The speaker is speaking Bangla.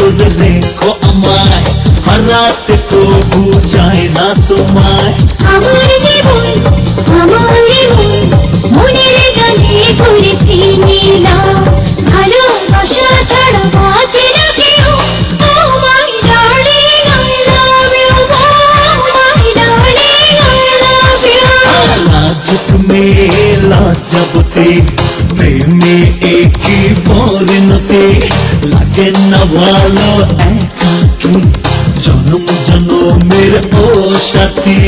করে রেখো আমায়, হারাতে কবু যায় না তোমায়। আমার জীবন মনের গানে করেছি নীলা, ভালোবাসা ছাড়া বাঁচে না কেউ। Oh my darling, I love you. Oh my darling, I love you. লাজুক মেয়ে লাজবতী, প্রেমে একই পরিণতি, লাগে না ভালো একাকী, জনম জনমের ও সাথী।